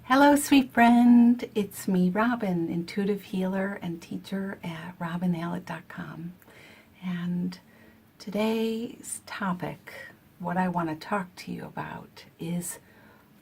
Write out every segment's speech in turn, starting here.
Hello, sweet friend. It's me, Robin, intuitive healer and teacher at robinhallett.com. And today's topic, what I want to talk to you about, is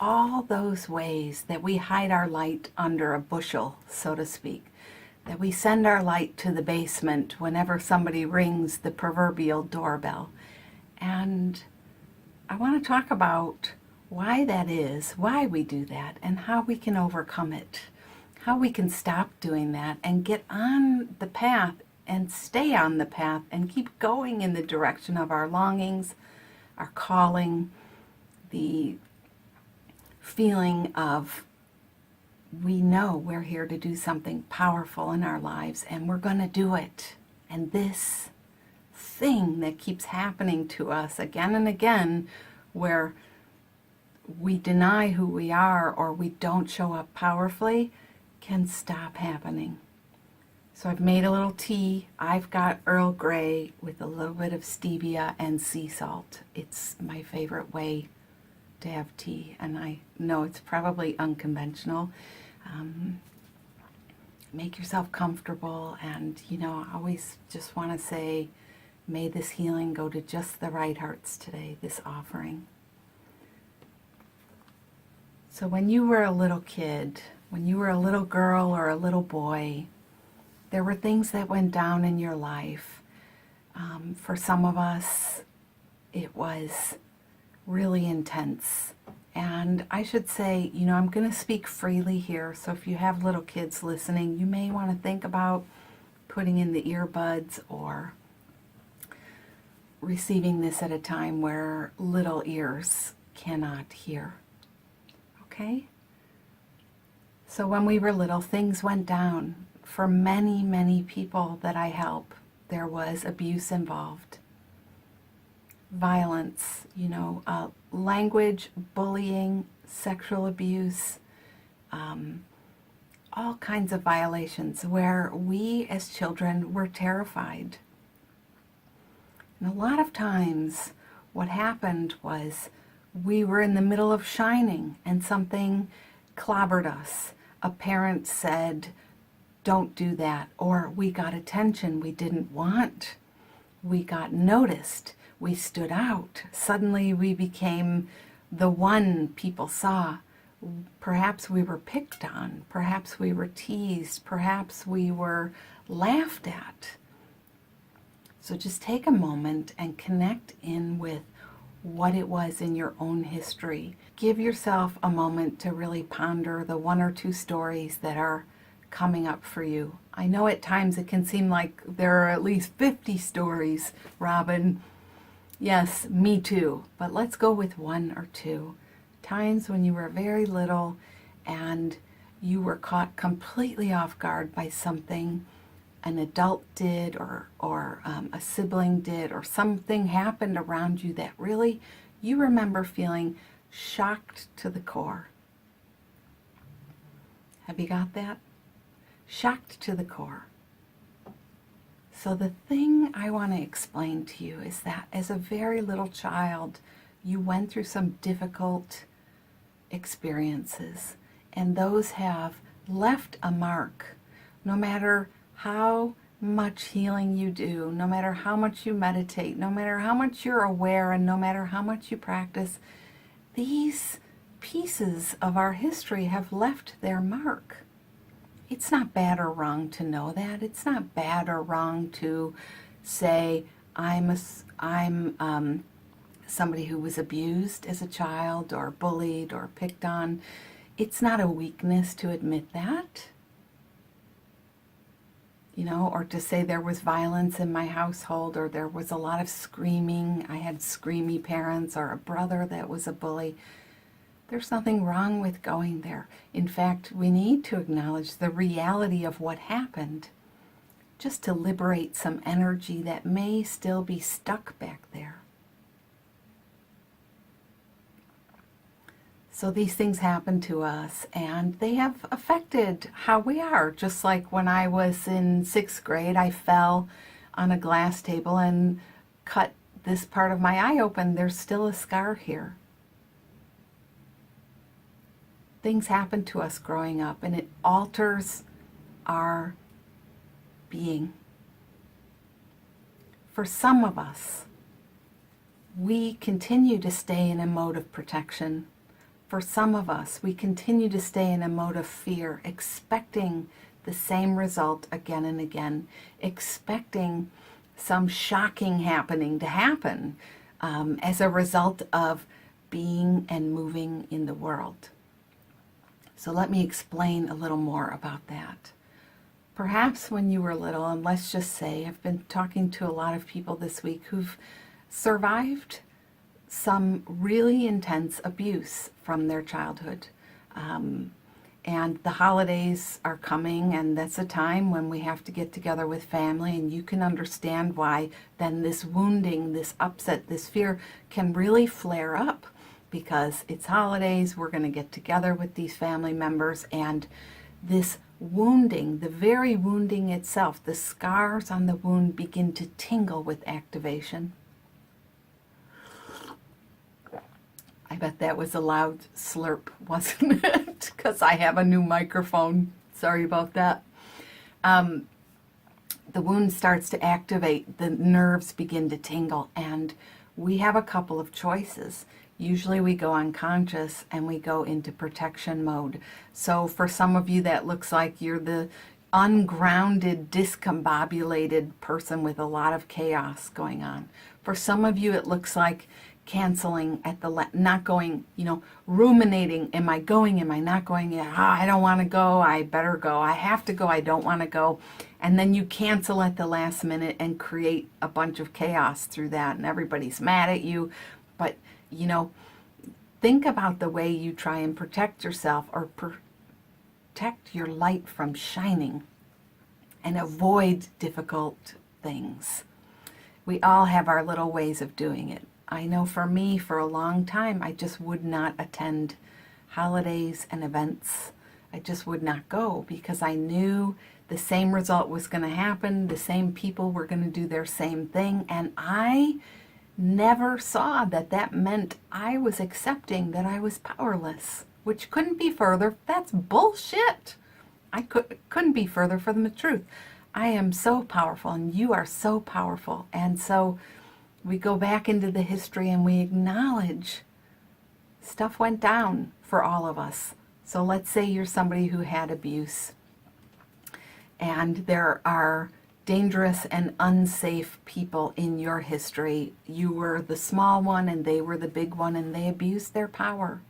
all those ways that we hide our light under a bushel, so to speak, that we send our light to the basement whenever somebody rings the proverbial doorbell. And I want to talk about why that is, why we do that, and how we can overcome it, how we can stop doing that and get on the path and stay on the path and keep going in the direction of our longings, our calling, the feeling of we know we're here to do something powerful in our lives and we're going to do it. And this thing that keeps happening to us again and again, where we deny who we are or we don't show up powerfully, can stop happening. So I've made a little tea. I've got Earl Grey with a little bit of stevia and sea salt. It's my favorite way to have tea, and I know it's probably unconventional. Make yourself comfortable, and I always just want to say, may this healing go to just the right hearts today, this offering. So when you were a little kid, when you were a little girl or a little boy, there were things that went down in your life. For some of us, it was really intense. And I should say, I'm going to speak freely here. So if you have little kids listening, you may want to think about putting in the earbuds or receiving this at a time where little ears cannot hear. Okay? So when we were little, things went down. For many, many people that I help, there was abuse involved. Violence, language, bullying, sexual abuse, all kinds of violations where we as children were terrified. And a lot of times what happened was we were in the middle of shining and something clobbered us. A parent said, don't do that, or we got attention we didn't want. We got noticed. We stood out. Suddenly we became the one people saw. Perhaps we were picked on. Perhaps we were teased. Perhaps we were laughed at. So just take a moment and connect in with what it was in your own history. Give yourself a moment to really ponder the one or two stories that are coming up for you. I know at times it can seem like there are at least 50 stories, Robin. Yes, me too. But let's go with one or two. Times when you were very little and you were caught completely off guard by something an adult did or a sibling did, or something happened around you that really you remember feeling shocked to the core. Have you got that? Shocked to the core. So the thing I want to explain to you is that as a very little child, you went through some difficult experiences, and those have left a mark. No matter how much healing you do, no matter how much you meditate, no matter how much you're aware, and no matter how much you practice, these pieces of our history have left their mark. It's not bad or wrong to know that. It's not bad or wrong to say, I'm somebody who was abused as a child or bullied or picked on. It's not a weakness to admit that. Or to say there was violence in my household, or there was a lot of screaming. I had screamy parents, or a brother that was a bully. There's nothing wrong with going there. In fact, we need to acknowledge the reality of what happened, just to liberate some energy that may still be stuck back there. So these things happen to us, and they have affected how we are. Just like when I was in 6th grade, I fell on a glass table and cut this part of my eye open. There's still a scar here. things happen to us growing up, and it alters our being. For some of us, we continue to stay in a mode of protection. For some of us, we continue to stay in a mode of fear, expecting the same result again and again, expecting some shocking happening to happen as a result of being and moving in the world. So let me explain a little more about that. Perhaps when you were little, and let's just say, I've been talking to a lot of people this week who've survived some really intense abuse from their childhood. And the holidays are coming, and that's a time when we have to get together with family, and you can understand why then this wounding, this upset, this fear can really flare up, because it's holidays, we're going to get together with these family members, and this wounding, the very wounding itself, the scars on the wound begin to tingle with activation. I bet that was a loud slurp, wasn't it? Because I have a new microphone. Sorry about that. The wound starts to activate, the nerves begin to tingle, and we have a couple of choices. Usually we go unconscious and we go into protection mode. So for some of you, that looks like you're the ungrounded, discombobulated person with a lot of chaos going on. For some of you, it looks like canceling at the not going, ruminating. Am I going? Am I not going? Yeah, I don't want to go. I better go. I have to go. I don't want to go. And then you cancel at the last minute and create a bunch of chaos through that, and everybody's mad at you. But think about the way you try and protect yourself, or protect your light from shining, and avoid difficult things. We all have our little ways of doing it. I know for me, for a long time, I just would not attend holidays and events. I just would not go, because I knew the same result was going to happen. The same people were going to do their same thing. And I never saw that that meant I was accepting that I was powerless, which couldn't be further. That's bullshit. I couldn't be further from the truth. I am so powerful, and you are so powerful. And so we go back into the history and we acknowledge stuff went down for all of us. So let's say you're somebody who had abuse, and there are dangerous and unsafe people in your history. You were the small one and they were the big one, and they abused their power.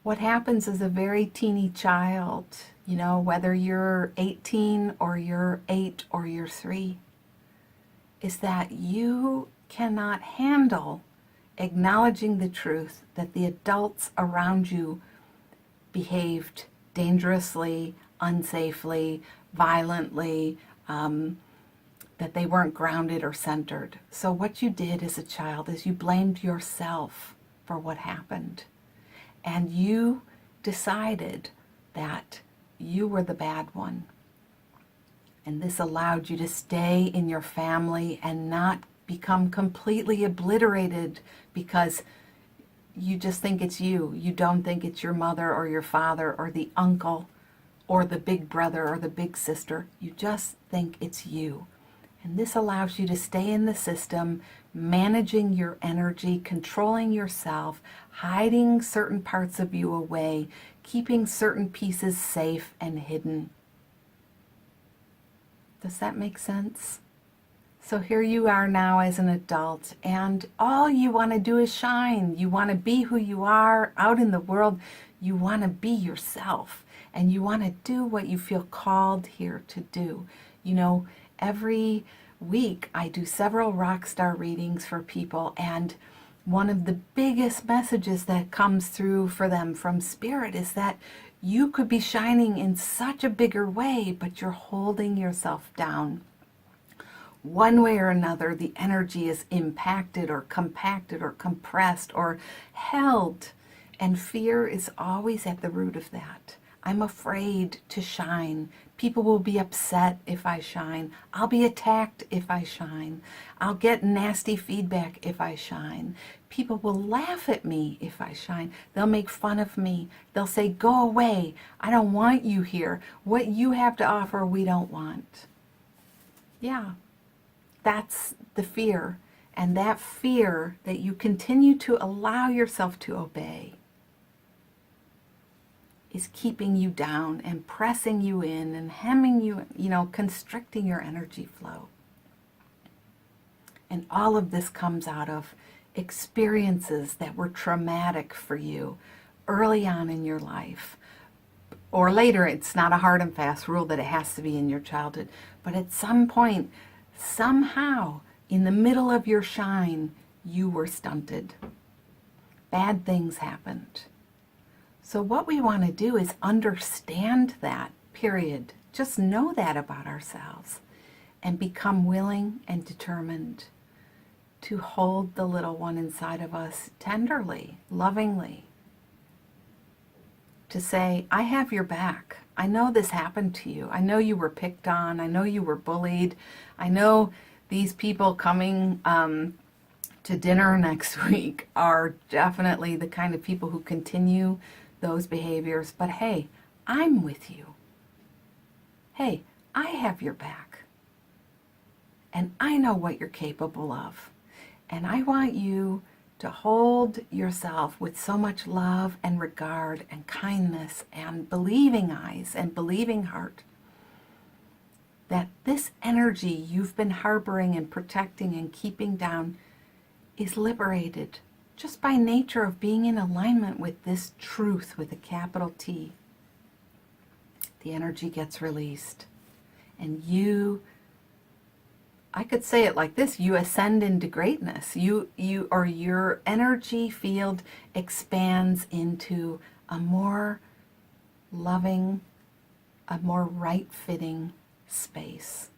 What happens as a very teeny child, whether you're 18 or you're 8 or you're 3, is that you cannot handle acknowledging the truth that the adults around you behaved dangerously, unsafely, violently, that they weren't grounded or centered. So what you did as a child is you blamed yourself for what happened. And you decided that you were the bad one. And this allowed you to stay in your family and not become completely obliterated because you just think it's you. You don't think it's your mother or your father or the uncle or the big brother or the big sister. You just think it's you. And this allows you to stay in the system, managing your energy, controlling yourself, hiding certain parts of you away, keeping certain pieces safe and hidden. Does that make sense? So here you are now as an adult, and all you want to do is shine. You want to be who you are out in the world. You want to be yourself, and you want to do what you feel called here to do. Every week I do several rock star readings for people, and one of the biggest messages that comes through for them from Spirit is that you could be shining in such a bigger way, but you're holding yourself down. One way or another, the energy is impacted or compacted or compressed or held, and fear is always at the root of that. I'm afraid to shine. People will be upset if I shine. I'll be attacked if I shine. I'll get nasty feedback if I shine. People will laugh at me if I shine. They'll make fun of me. They'll say, go away. I don't want you here. What you have to offer, we don't want. Yeah, that's the fear. And that fear that you continue to allow yourself to obey is keeping you down and pressing you in and hemming you, constricting your energy flow. And all of this comes out of experiences that were traumatic for you early on in your life. Or later, it's not a hard and fast rule that it has to be in your childhood. But at some point, somehow, in the middle of your shine, you were stunted. Bad things happened. So what we want to do is understand that, period. Just know that about ourselves and become willing and determined to hold the little one inside of us tenderly, lovingly. To say, I have your back. I know this happened to you. I know you were picked on. I know you were bullied. I know these people coming to dinner next week are definitely the kind of people who continue those behaviors. But hey, I'm with you. Hey, I have your back. And I know what you're capable of. And I want you to hold yourself with so much love and regard and kindness and believing eyes and believing heart that this energy you've been harboring and protecting and keeping down is liberated just by nature of being in alignment with this truth with a capital T. The energy gets released and I could say it like this, you ascend into greatness. Your energy field expands into a more loving, a more right-fitting space.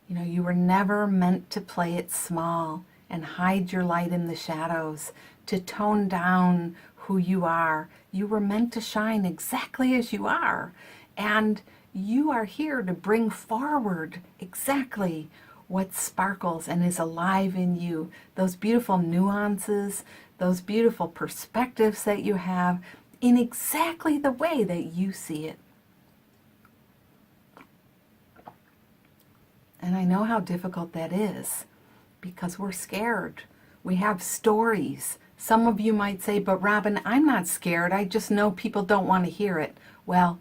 You were never meant to play it small and hide your light in the shadows, to tone down who you are. You were meant to shine exactly as you are. And you are here to bring forward exactly what sparkles and is alive in you. Those beautiful nuances, those beautiful perspectives that you have in exactly the way that you see it. And I know how difficult that is because we're scared. We have stories. Some of you might say, but Robin, I'm not scared. I just know people don't want to hear it. Well,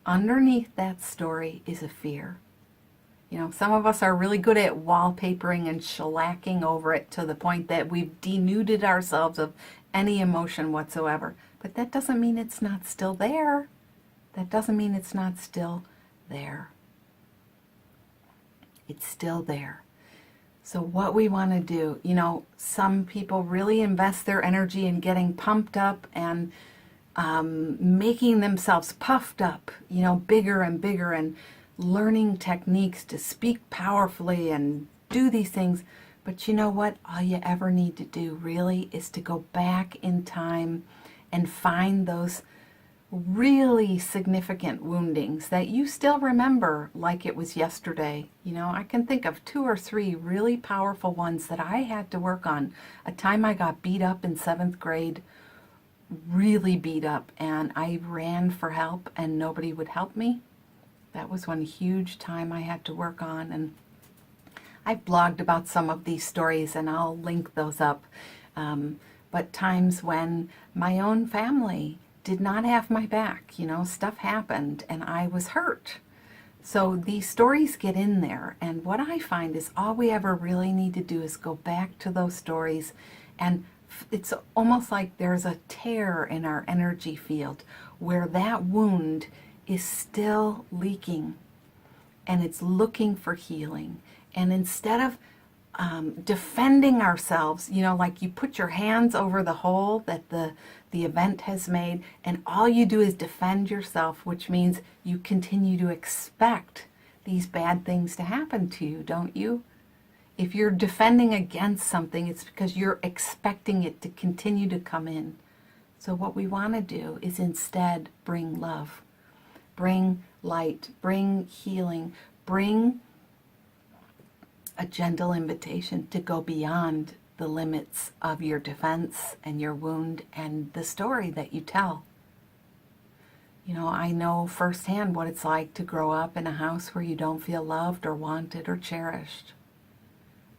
underneath that story is a fear. Some of us are really good at wallpapering and shellacking over it to the point that we've denuded ourselves of any emotion whatsoever. But that doesn't mean it's not still there. That doesn't mean it's not still there. It's still there. So what we want to do, some people really invest their energy in getting pumped up and making themselves puffed up, bigger and bigger, and learning techniques to speak powerfully and do these things. But you know what? All you ever need to do really is to go back in time and find those really significant woundings that you still remember like it was yesterday. I can think of 2 or 3 really powerful ones that I had to work on. A time I got beat up in 7th grade, really beat up, and I ran for help and nobody would help me. That was one huge time I had to work on, and I've blogged about some of these stories and I'll link those up. But times when my own family did not have my back, stuff happened and I was hurt. So these stories get in there, and what I find is all we ever really need to do is go back to those stories, and it's almost like there's a tear in our energy field where that wound is still leaking and it's looking for healing. And instead of defending ourselves, like you put your hands over the hole that the event has made, and all you do is defend yourself, which means you continue to expect these bad things to happen to you, don't you? If you're defending against something, it's because you're expecting it to continue to come in. So what we want to do is instead bring love, bring light, bring healing, bring a gentle invitation to go beyond the limits of your defense and your wound and the story that you tell. You know, I know firsthand what it's like to grow up in a house where you don't feel loved or wanted or cherished.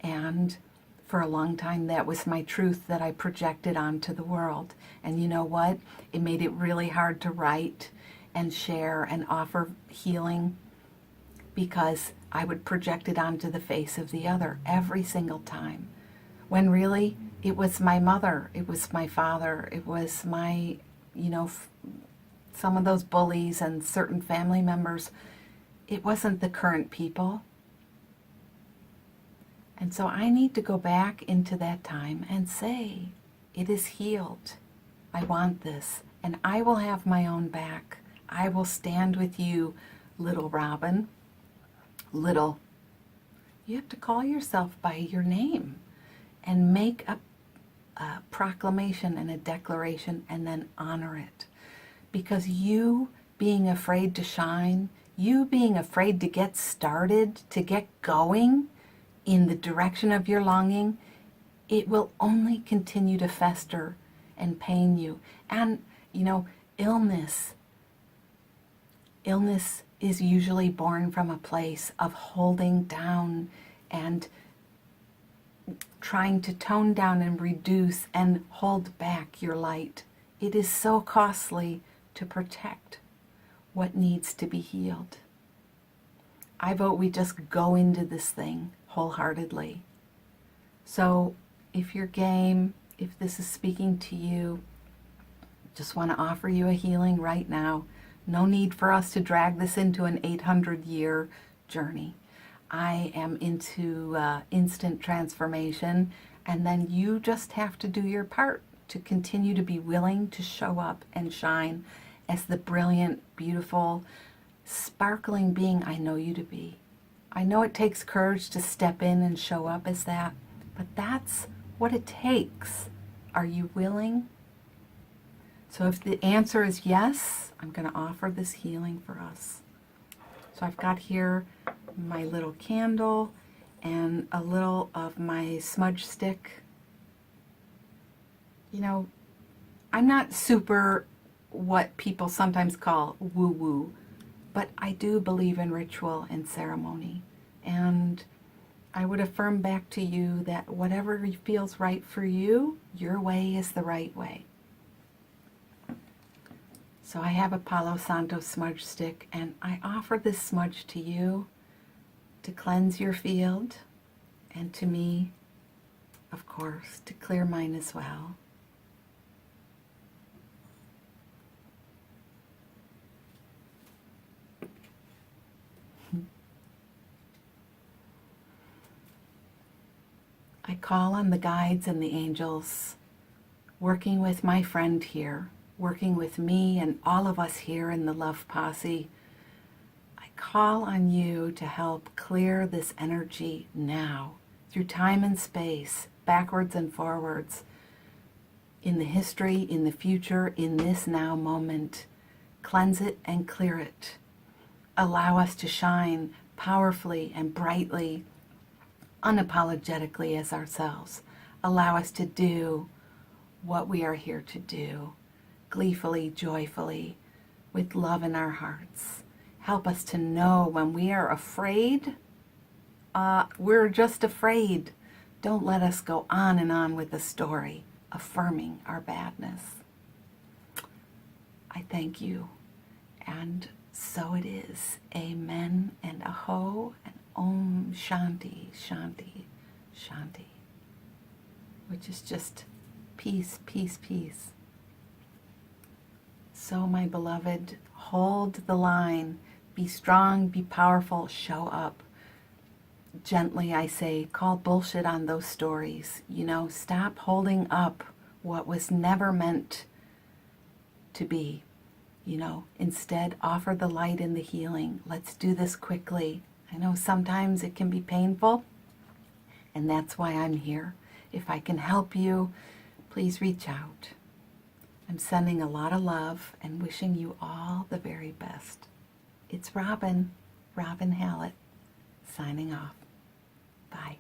And for a long time, that was my truth that I projected onto the world. And you know what? It made it really hard to write and share and offer healing, because I would project it onto the face of the other every single time. When really, it was my mother, it was my father, it was my, some of those bullies and certain family members. It wasn't the current people. And so I need to go back into that time and say, it is healed. I want this. And I will have my own back. I will stand with you, little Robin. Little. You have to call yourself by your name and make a proclamation and a declaration and then honor it. Because you being afraid to shine, you being afraid to get started, to get going in the direction of your longing, it will only continue to fester and pain you. And, illness is usually born from a place of holding down and trying to tone down and reduce and hold back your light. It is so costly to protect what needs to be healed. I vote we just go into this thing wholeheartedly. So if you're game, if this is speaking to you, just want to offer you a healing right now. No need for us to drag this into an 800-year journey. I am into instant transformation, and then you just have to do your part to continue to be willing to show up and shine as the brilliant, beautiful, sparkling being I know you to be. I know it takes courage to step in and show up as that, but that's what it takes. Are you willing? So if the answer is yes, I'm going to offer this healing for us. So I've got here my little candle and a little of my smudge stick. I'm not super what people sometimes call woo-woo, but I do believe in ritual and ceremony. And I would affirm back to you that whatever feels right for you, your way is the right way. So I have a Palo Santo smudge stick, and I offer this smudge to you to cleanse your field, and to me, of course, to clear mine as well. I call on the guides and the angels, working with my friend here, working with me and all of us here in the Love Posse. I call on you to help clear this energy now, through time and space, backwards and forwards, in the history, in the future, in this now moment. Cleanse it and clear it. Allow us to shine powerfully and brightly, unapologetically as ourselves. Allow us to do what we are here to do, gleefully, joyfully, with love in our hearts. Help us to know when we are afraid, we're just afraid. Don't let us go on and on with the story, affirming our badness. I thank you, and so it is. Amen and aho and om shanti, shanti, shanti, which is just peace, peace, peace. So, my beloved, hold the line. Be strong, be powerful, show up. Gently, I say, call bullshit on those stories. Stop holding up what was never meant to be. Instead, offer the light and the healing. Let's do this quickly. I know sometimes it can be painful, and that's why I'm here. If I can help you, please reach out. I'm sending a lot of love and wishing you all the very best. It's Robin Hallett, signing off. Bye.